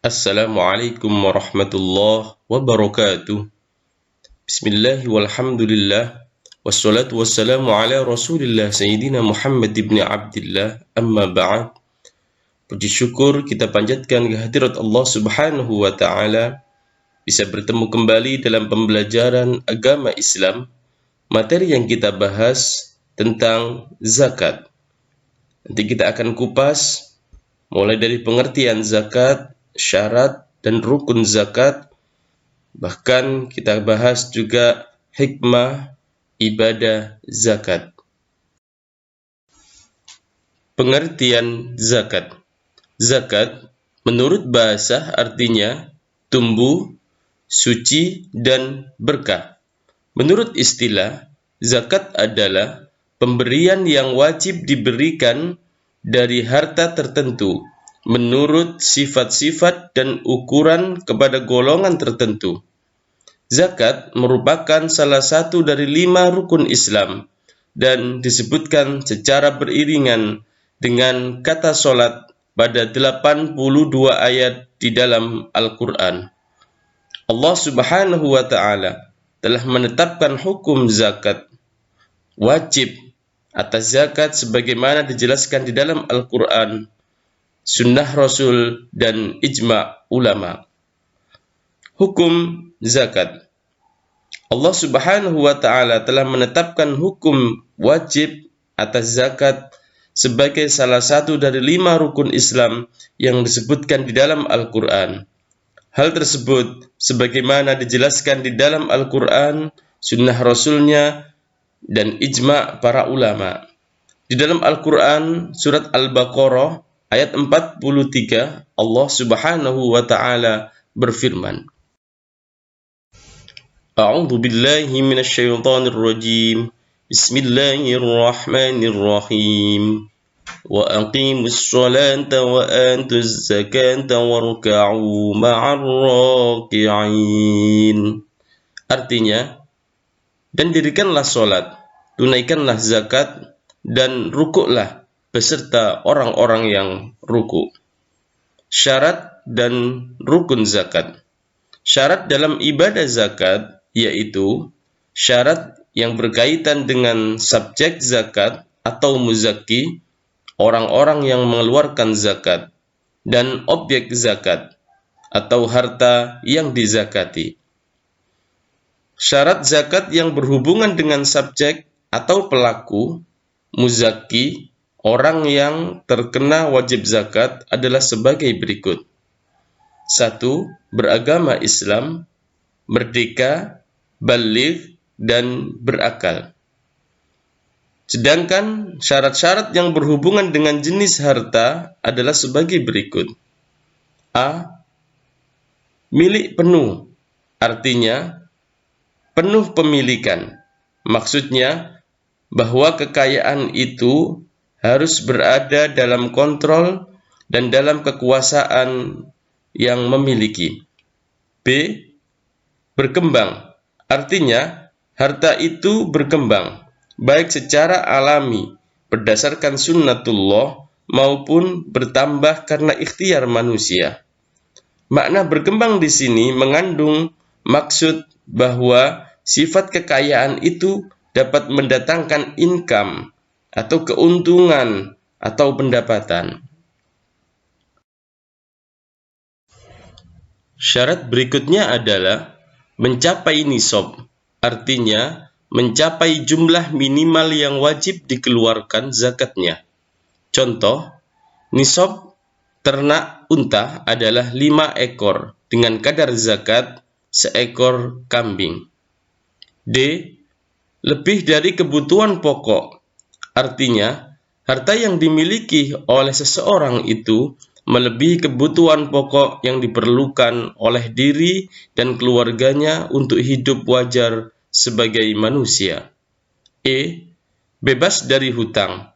Assalamualaikum warahmatullahi wabarakatuh. Bismillah walhamdulillah. Wassalatu wassalamu ala rasulillah Sayyidina Muhammad ibn Abdillah. Amma ba'd. Puji syukur kita panjatkan kehadirat Allah subhanahu wa ta'ala, bisa bertemu kembali dalam pembelajaran agama Islam. Materi yang kita bahas tentang zakat. Nanti kita akan kupas mulai dari pengertian zakat, syarat dan rukun zakat. Bahkan kita bahas juga hikmah ibadah zakat. Pengertian zakat. Zakat menurut bahasa artinya tumbuh, suci, dan berkah. Menurut istilah, zakat adalah pemberian yang wajib diberikan dari harta tertentu menurut sifat-sifat dan ukuran kepada golongan tertentu. Zakat merupakan salah satu dari 5 rukun Islam dan disebutkan secara beriringan dengan kata sholat pada 82 ayat di dalam Al-Quran. Allah subhanahu wa ta'ala telah menetapkan hukum zakat wajib atas zakat sebagaimana dijelaskan di dalam Al-Quran, sunnah Rasul, dan ijma' ulama. Hukum zakat. Allah subhanahu wa ta'ala telah menetapkan hukum wajib atas zakat sebagai salah satu dari 5 rukun Islam yang disebutkan di dalam Al-Quran. Hal tersebut sebagaimana dijelaskan di dalam Al-Quran, sunnah Rasulnya, dan ijma' para ulama. Di dalam Al-Quran, surat Al-Baqarah, ayat 43, Allah subhanahu wa ta'ala berfirman, A'udzu billahi minasyaitonir rajim. Bismillahirrahmanirrahim. Wa aqimus sholata wa antuz zakata warka'u ma'ar raki'in. Artinya, dan dirikanlah sholat, tunaikanlah zakat, dan rukuklah beserta orang-orang yang rukuk. Syarat dan rukun zakat. Syarat dalam ibadah zakat yaitu syarat yang berkaitan dengan subjek zakat atau muzaki, orang-orang yang mengeluarkan zakat, dan objek zakat atau harta yang dizakati. Syarat zakat yang berhubungan dengan subjek atau pelaku, muzaki, orang yang terkena wajib zakat adalah sebagai berikut. 1. Beragama Islam, merdeka, baligh, dan berakal. Sedangkan syarat-syarat yang berhubungan dengan jenis harta adalah sebagai berikut. A. Milik penuh, artinya penuh pemilikan. Maksudnya bahwa kekayaan itu harus berada dalam kontrol dan dalam kekuasaan yang memiliki. B. Berkembang, artinya harta itu berkembang, baik secara alami berdasarkan sunnatullah maupun bertambah karena ikhtiar manusia. Makna berkembang di sini mengandung maksud bahwa sifat kekayaan itu dapat mendatangkan income atau keuntungan atau pendapatan. Syarat berikutnya adalah mencapai nisab, artinya mencapai jumlah minimal yang wajib dikeluarkan zakatnya. Contoh, nisab ternak unta adalah 5 ekor dengan kadar zakat seekor kambing. D. Lebih dari kebutuhan pokok, artinya harta yang dimiliki oleh seseorang itu melebihi kebutuhan pokok yang diperlukan oleh diri dan keluarganya untuk hidup wajar sebagai manusia. E. Bebas dari hutang,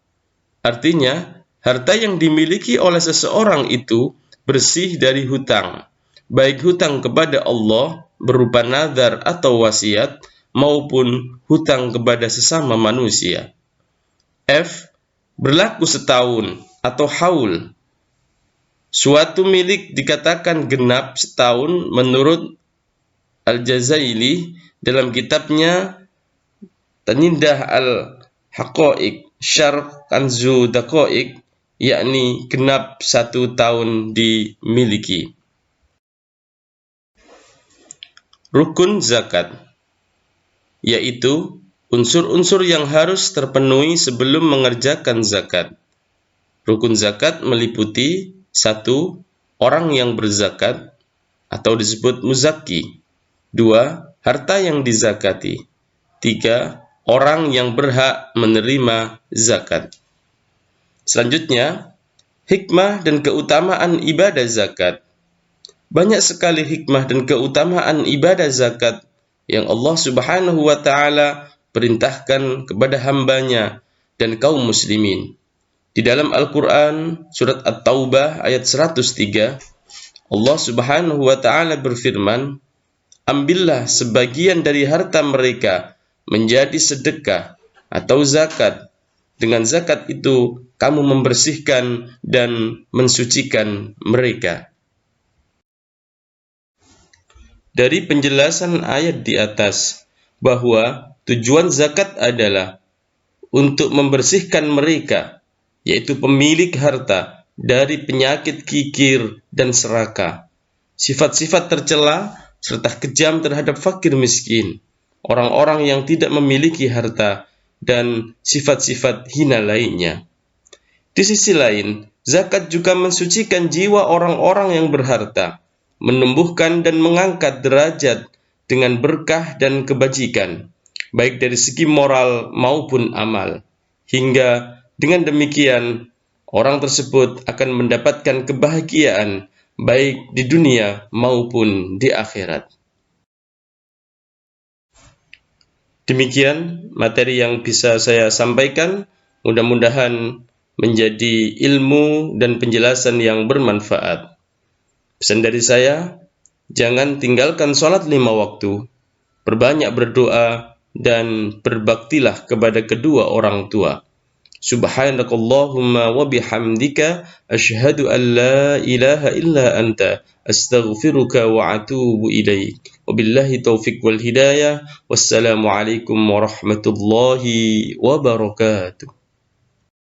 artinya harta yang dimiliki oleh seseorang itu bersih dari hutang, baik hutang kepada Allah berupa nazar atau wasiat maupun hutang kepada sesama manusia. F. Berlaku setahun atau haul, Suatu milik dikatakan genap setahun menurut Al-Jazaili dalam kitabnya Tanindah al-Haqa'iq Syarh Kanzu Daqa'iq, yakni genap 1 tahun dimiliki. Rukun zakat, yaitu unsur-unsur yang harus terpenuhi sebelum mengerjakan zakat. Rukun zakat meliputi 1. Orang yang berzakat atau disebut muzaki. 2. Harta yang dizakati. 3. Orang yang berhak menerima zakat. Selanjutnya, hikmah dan keutamaan ibadah zakat. Banyak sekali hikmah dan keutamaan ibadah zakat yang Allah Subhanahu wa Ta'ala perintahkan kepada hambanya dan kaum muslimin. Di dalam Al-Quran, surat At-Taubah ayat 103, Allah Subhanahu wa Ta'ala berfirman, "Ambillah sebagian dari harta mereka menjadi sedekah atau zakat. Dengan zakat itu kamu membersihkan dan mensucikan mereka." Dari penjelasan ayat di atas bahwa tujuan zakat adalah untuk membersihkan mereka, yaitu pemilik harta, dari penyakit kikir dan serakah, sifat-sifat tercela serta kejam terhadap fakir miskin, orang-orang yang tidak memiliki harta, dan sifat-sifat hina lainnya. Di sisi lain, zakat juga mensucikan jiwa orang-orang yang berharta, menumbuhkan dan mengangkat derajat dengan berkah dan kebajikan, baik dari segi moral maupun amal, hingga dengan demikian orang tersebut akan mendapatkan kebahagiaan baik di dunia maupun di akhirat. Demikian materi yang bisa saya sampaikan, mudah-mudahan menjadi ilmu dan penjelasan yang bermanfaat. Pesan dari saya, jangan tinggalkan sholat 5 waktu, perbanyak berdoa, dan berbaktilah kepada kedua orang tua. Subhanakallahumma wa bihamdika asyhadu an la ilaha illa anta astaghfiruka wa atubu ilaik. Wabillahi taufiq wal hidayah. Wassalamu alaikum warahmatullahi wabarakatuh.